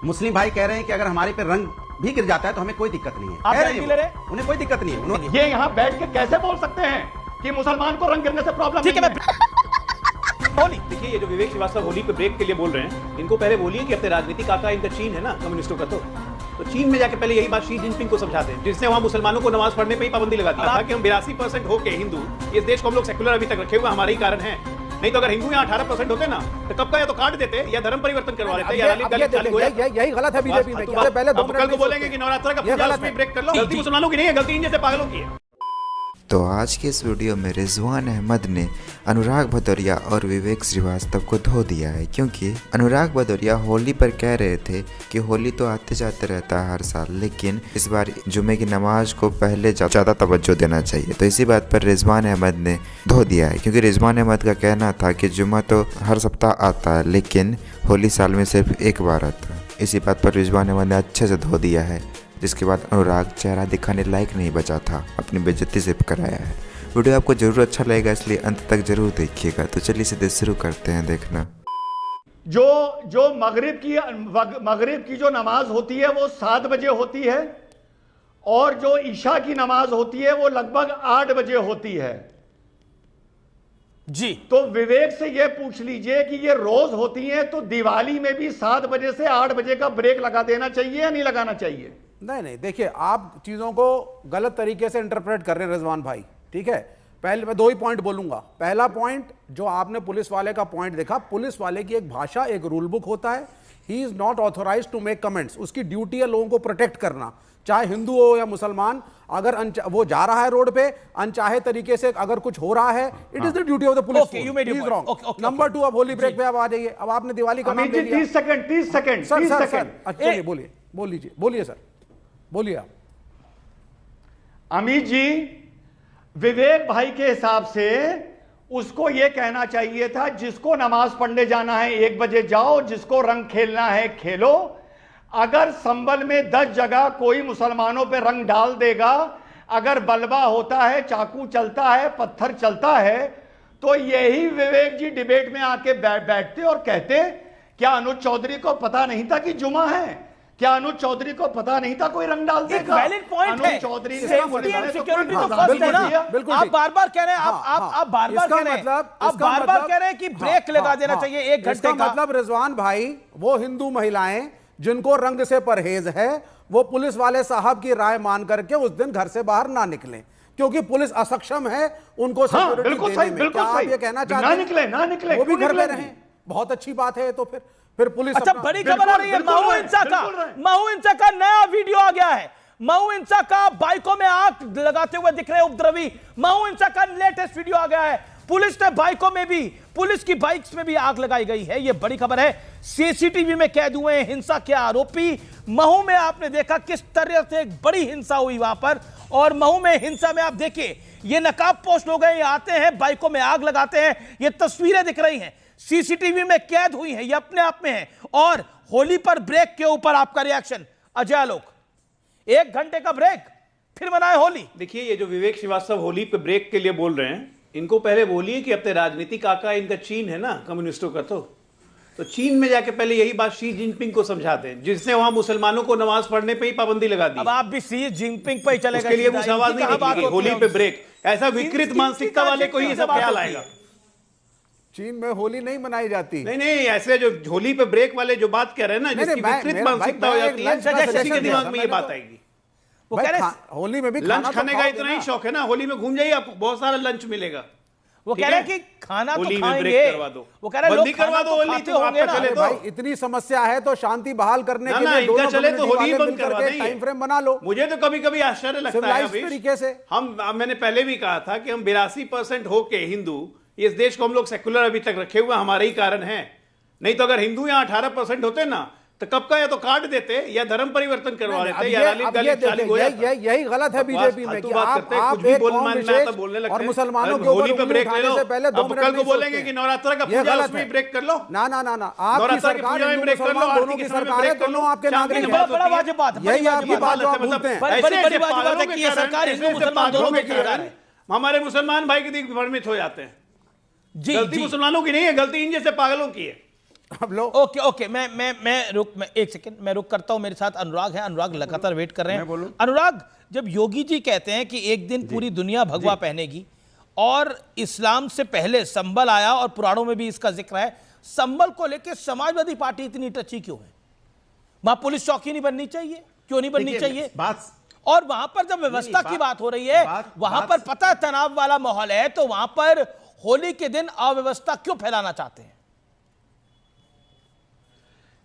मुस्लिम भाई कह रहे हैं कि अगर हमारे पे रंग भी गिर जाता है तो हमें कोई दिक्कत नहीं है। कह रहे हैं उन्हें कोई दिक्कत नहीं है। ये यहाँ बैठ के कैसे बोल सकते हैं कि मुसलमान को रंग गिरने से प्रॉब्लम ठीक है। होली देखिए, ये जो विवेक श्रीवास्तव होली पे ब्रेक के लिए बोल रहे हैं, इनको पहले बोलिए कि अपने राजनीतिक आका इनका चीन है ना, कम्युनिस्टों का। तो चीन में जाके पहले यही बात शी जिनपिंग को समझाते हैं, जिसने वहां मुसलमानों को नमाज पढ़ने पे ही पाबंदी लगा दी था कि हम 82% होके हिंदू, इस देश को हम लोग सेकुलर अभी तक रखे हुए हमारे ही कारण है। नहीं तो अगर हिंदू यहाँ 18% होते ना तो कब का या तो काट देते या धर्म परिवर्तन करवा लेते या यही गलत है बीजेपी में। पहले कल को बोलेंगे कि नवरात्र का पूजा उसमें ब्रेक कर लो। गलती मुसलमानों की नहीं है, गलती इन जैसे पागलों की है। तो आज के इस वीडियो में रिजवान अहमद ने अनुराग भदौरिया और विवेक श्रीवास्तव को धो दिया है, क्योंकि अनुराग भदौरिया होली पर कह रहे थे कि होली तो आते जाते रहता है हर साल, लेकिन इस बार जुमे की नमाज को पहले ज़्यादा तवज्जो देना चाहिए। तो इसी बात पर रिजवान अहमद ने धो दिया है, क्योंकि रिजवान अहमद का कहना था कि जुमा तो हर सप्ताह आता है लेकिन होली साल में सिर्फ एक बार आता है। इसी बात पर रिजवान अहमद ने अच्छे से धो दिया है, जिसके बाद अनुराग चेहरा दिखाने लायक नहीं बचा था, अपनी बेइज्जती से कराया है। वीडियो आपको जरूर अच्छा लगेगा, इसलिए अंत तक जरूर देखिएगा। तो चलिए सीधे शुरू करते हैं देखना। जो मगरिब की जो नमाज होती है वो 7 बजे होती है और जो ईशा की नमाज होती है वो लगभग 8 बजे होती है जी। तो विवेक से ये पूछ लीजिए कि ये रोज होती हैं, तो दिवाली में भी 7 बजे से 8 बजे का ब्रेक लगा देना चाहिए या नहीं लगाना चाहिए? नहीं, देखिए आप चीज़ों को गलत तरीके से इंटरप्रेट कर रहे हैं रिजवान भाई, ठीक है। पहले मैं 2 ही पॉइंट बोलूंगा। पहला पॉइंट, जो आपने पुलिस वाले का पॉइंट देखा, पुलिस वाले की एक भाषा, एक रूल बुक होता है। He is not authorise to make comments. उसकी ड्यूटी है लोगों को प्रोटेक्ट करना, चाहे हिंदू हो या मुसलमान। अगर वो जा रहा है रोड पे अनचाहे तरीके से, अगर कुछ हो रहा है, it is the duty of the police. Number 2, अब होली ब्रेक पे आप आ जाइए। अब आपने दिवाली का नाम ले लिया। 30 सेकंड चलिए बोलिए सर, बोलिए आप। अमित जी, विवेक भाई के हिसाब से उसको यह कहना चाहिए था, जिसको नमाज पढ़ने जाना है 1 बजे जाओ, जिसको रंग खेलना है खेलो। अगर संभल में 10 जगह कोई मुसलमानों पे रंग डाल देगा, अगर बलबा होता है, चाकू चलता है, पत्थर चलता है, तो यही विवेक जी डिबेट में आके बैठते और कहते, क्या अनुज चौधरी को पता नहीं था कि जुमा है? क्या अनुज चौधरी को पता नहीं था कोई रंग डाल देगा? वैलिड पॉइंट है। अनुज चौधरी ने सिक्योरिटी तो फर्स्ट है ना। बिल्कुल आप बार-बार कह रहे हैं, आप बार-बार कह रहे हैं, आप बार-बार कह रहे हैं कि ब्रेक लगा देना चाहिए 1 घंटे का। मतलब रिजवान भाई, वो हिंदू महिलाएं जिनको रंग से परहेज है, वो पुलिस वाले साहब की राय मान करके उस दिन घर से बाहर ना निकलें, क्योंकि पुलिस असक्षम है उनको सिक्योरिटी देने में। क्या आप ये कहना चाहते हैं ना निकले वो भी घर में रहें? बहुत अच्छी बात है। तो फिर पुलिस। अच्छा, बड़ी खबर आ रही है महू हिंसा का नया वीडियो आ गया है। महू हिंसा का बाइकों में आग लगाते हुए दिख रहे उपद्रवी। महू हिंसा का लेटेस्ट वीडियो आ गया है। पुलिस ने बाइकों में भी, पुलिस की बाइक्स में भी आग लगाई गई है। यह बड़ी खबर है। सीसीटीवी में कैद हुए हैं हिंसा के आरोपी। महू में आपने देखा किस तरह से एक बड़ी हिंसा हुई वहां पर। और महू में हिंसा में आप देखिए, ये नकाबपोश लोग हैं, ये आते हैं, बाइकों में आग लगाते हैं। ये तस्वीरें दिख रही हैं, सीसीटीवी में कैद हुई है, ये अपने आप में है। और होली पर ब्रेक के ऊपर आपका रिएक्शन अजय आलोक? 1 घंटे का ब्रेक, फिर मनाए होली। देखिए, ये जो विवेक श्रीवास्तव होली पे ब्रेक के लिए बोल रहे हैं, इनको पहले बोलिए कि अपने राजनीतिक आका इनका चीन है ना, कम्युनिस्टों का। तो चीन में जाके पहले यही बात शी जिनपिंग को समझाते हैं, जिसने वहां मुसलमानों को नमाज पढ़ने पे ही पाबंदी लगा दी। अब आप भी शी जिनपिंग पे ही चलेगा, उसके लिए वो आवाज नहीं निकलेगी होली पे ब्रेक। ऐसा विकृत मानसिकता वाले को ही सब ख्याल आएगा। चीन में होली नहीं मनाई जाती। नहीं, ऐसे जो होली पे ब्रेक वाले जो बात कह रहे हैं ना, जिसकी विकृत मानसिकता हो जाती है, किसी के दिमाग में ये बात आएगी। वो कह रहे होली में भी लंच खाने का इतना ही शौक है ना, होली में घूम जाइए, आपको बहुत सारा लंच मिलेगा। वो कह रहे हैं कि खाना तो खाएंगे, वो कह रहे हैं लोग करवा दो होली तो होंगे ना। भाई इतनी समस्या है तो शांति बहाल करने के लिए इनका चले तो होली बंद करवा देंगे, टाइम फ्रेम बना लो। मुझे तो कभी कभी आश्चर्य लगता है तरीके से। मैंने पहले भी कहा था कि हम 82% होके हिंदू, इस देश को हम लोग सेकुलर अभी तक रखे हुए हमारे ही कारण है। नहीं तो अगर हिंदू यहाँ 18% होते ना तो कब का या तो काट देते या धर्म परिवर्तन करवा देते या यही गलत है बीजेपी में कि आप एक कौम विशेष और मुसलमानों के ऊपर उंगली उठाने से पहले 2 मिनट कल को बोलेंगे कि नवरात्र का पूजा उसमें ब्रेक कर लो। ना आपकी सरकार दोनों की सरकार है, दोनों आपके नागरिक हैं। बड़ा वाजिब बात है, यही आपकी बात जो आप बोलते हैं। बड़ी वाजिब बात है कि ये सरकार हिंदू मुसलमान दोनों की सरकार है। हमारे मुसलमान भाई के दिल भ्रमित हो जाते हैं। गलती मुसलमानों की नहीं है, गलती इन जैसे पागलों की है। अब लो ओके ओके मैं एक सेकंड मैं रुक करता हूं। मेरे साथ अनुराग है, अनुराग लगातार वेट कर रहे मैं बोलूं? हैं। अनुराग, जब योगी जी कहते हैं कि एक दिन पूरी दुनिया भगवा पहनेगी और इस्लाम से पहले संबल आया और पुराणों में भी इसका जिक्र है, संबल को लेकर समाजवादी पार्टी इतनी टची क्यों है? वहां पुलिस चौकी नहीं बननी चाहिए? क्यों नहीं बननी चाहिए? बात और वहां पर जब व्यवस्था की बात हो रही है, वहां पर पता तनाव वाला माहौल है, तो वहां पर होली के दिन अव्यवस्था क्यों फैलाना चाहते हैं?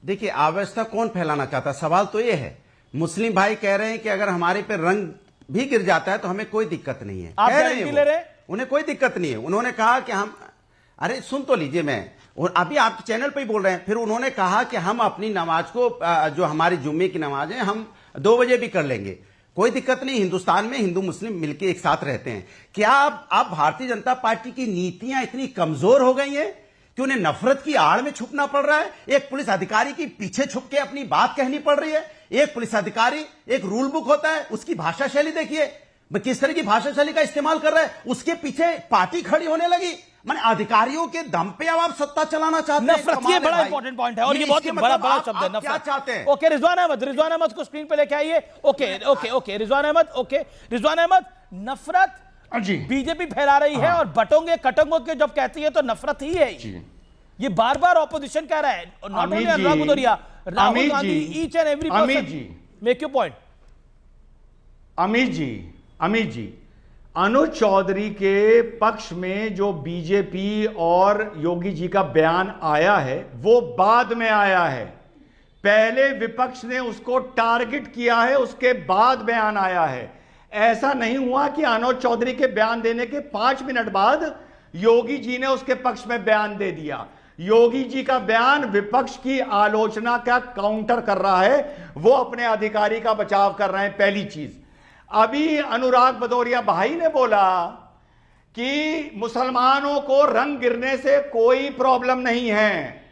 देखिए, अव्यवस्था कौन फैलाना चाहता, सवाल तो ये है। मुस्लिम भाई कह रहे हैं कि अगर हमारे पे रंग भी गिर जाता है तो हमें कोई दिक्कत नहीं है। आप कह रहे गारंटी हैं ले रहे हैं? उन्हें कोई दिक्कत नहीं है। उन्होंने कहा कि हम, अरे सुन तो लीजिए, मैं और अभी आप चैनल पे ही बोल रहे हैं। फिर उन्होंने कहा कि हम अपनी नमाज को, जो हमारी जुम्मे की नमाज है, हम 2 बजे भी कर लेंगे, कोई दिक्कत नहीं। हिंदुस्तान में हिंदू मुस्लिम मिलकर एक साथ रहते हैं। क्या अब भारतीय जनता पार्टी की नीतियां इतनी कमजोर हो गई हैं कि उन्हें नफरत की आड़ में छुपना पड़ रहा है? एक पुलिस अधिकारी की पीछे छुप के अपनी बात कहनी पड़ रही है। एक पुलिस अधिकारी, एक रूल बुक होता है, उसकी भाषा शैली देखिए, किस तरह की भाषा शैली का इस्तेमाल कर रहा है। उसके पीछे पार्टी खड़ी होने लगी। माने अधिकारियों के दम पे अब आप सत्ता चलाना चाहते हैं। नफरत, ये बड़ा इंपॉर्टेंट पॉइंट है और ये बहुत ही बड़ा शब्द है, नफरत। क्या चाहते हैं? ओके, रिजवान अहमद को स्क्रीन पे लेके आइए। ओके रिजवान अहमद, नफरत जी बीजेपी फैला रही है और बटोंगे कटोंगे के जब कहती है तो नफरत ही है। ये बार बार ऑपोजिशन कह रहा है, not only Anurag Bhadauria, Rahul Gandhi, each and every person. Make your point. Amit ji, Anuj Chaudhary के पक्ष में जो बीजेपी और योगी जी का बयान आया है वो बाद में आया है। पहले विपक्ष ने उसको टारगेट किया है, उसके बाद बयान आया है। ऐसा नहीं हुआ कि अनुज चौधरी के बयान देने के 5 मिनट बाद योगी जी ने उसके पक्ष में बयान दे दिया। योगी जी का बयान विपक्ष की आलोचना का काउंटर कर रहा है, वो अपने अधिकारी का बचाव कर रहे हैं। पहली चीज, अभी अनुराग भदौरिया भाई ने बोला कि मुसलमानों को रंग गिरने से कोई प्रॉब्लम नहीं है।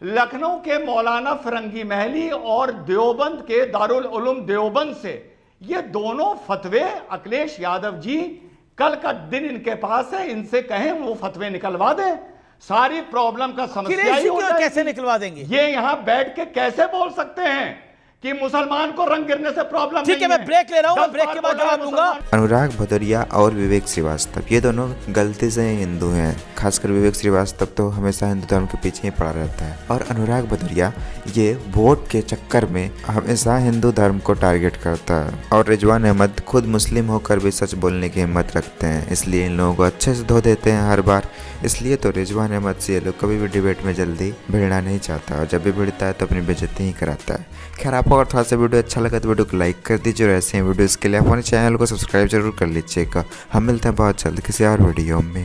लखनऊ के मौलाना फिरंगी महली और देवबंद के दारुल उलूम देवबंद से ये दोनों फतवे अखिलेश यादव जी, कल का दिन इनके पास है, इनसे कहें वो फतवे निकलवा दें, सारी प्रॉब्लम का समस्या ही हो जाएगी। कैसे निकलवा देंगे? ये यहां बैठ के कैसे बोल सकते हैं कि मुसलमान को रंग गिरने से प्रॉब्लम नहीं है? ठीक है, मैं ब्रेक ले रहा हूं, मैं ब्रेक के बाद जवाब दूंगा। अनुराग भदौरिया और विवेक श्रीवास्तव, ये दोनों गलती से हिंदू हैं। खासकर विवेक श्रीवास्तव तो हमेशा हिंदू धर्म के पीछे ही पड़ा रहता है, और अनुराग भदौरिया ये वोट के चक्कर में हमेशा हिंदू धर्म को टारगेट करता है। और रिजवान अहमद खुद मुस्लिम होकर भी सच बोलने की हिम्मत रखते हैं, इसलिए इन लोगों को अच्छे से धो देते हैं हर बार। इसलिए तो रिजवान अहमद से ये लोग कभी भी डिबेट में जल्दी भिड़ना नहीं चाहता, और जब भी भिड़ता है तो अपनी बेइज्जती ही कराता है। खैर, आपको अगर थोड़ा सा वीडियो अच्छा लगा तो वीडियो को लाइक कर दीजिए, और ऐसे ही वीडियोस के लिए हमारे चैनल को सब्सक्राइब जरूर कर लीजिएगा। हम मिलते हैं बहुत जल्द किसी और वीडियो में।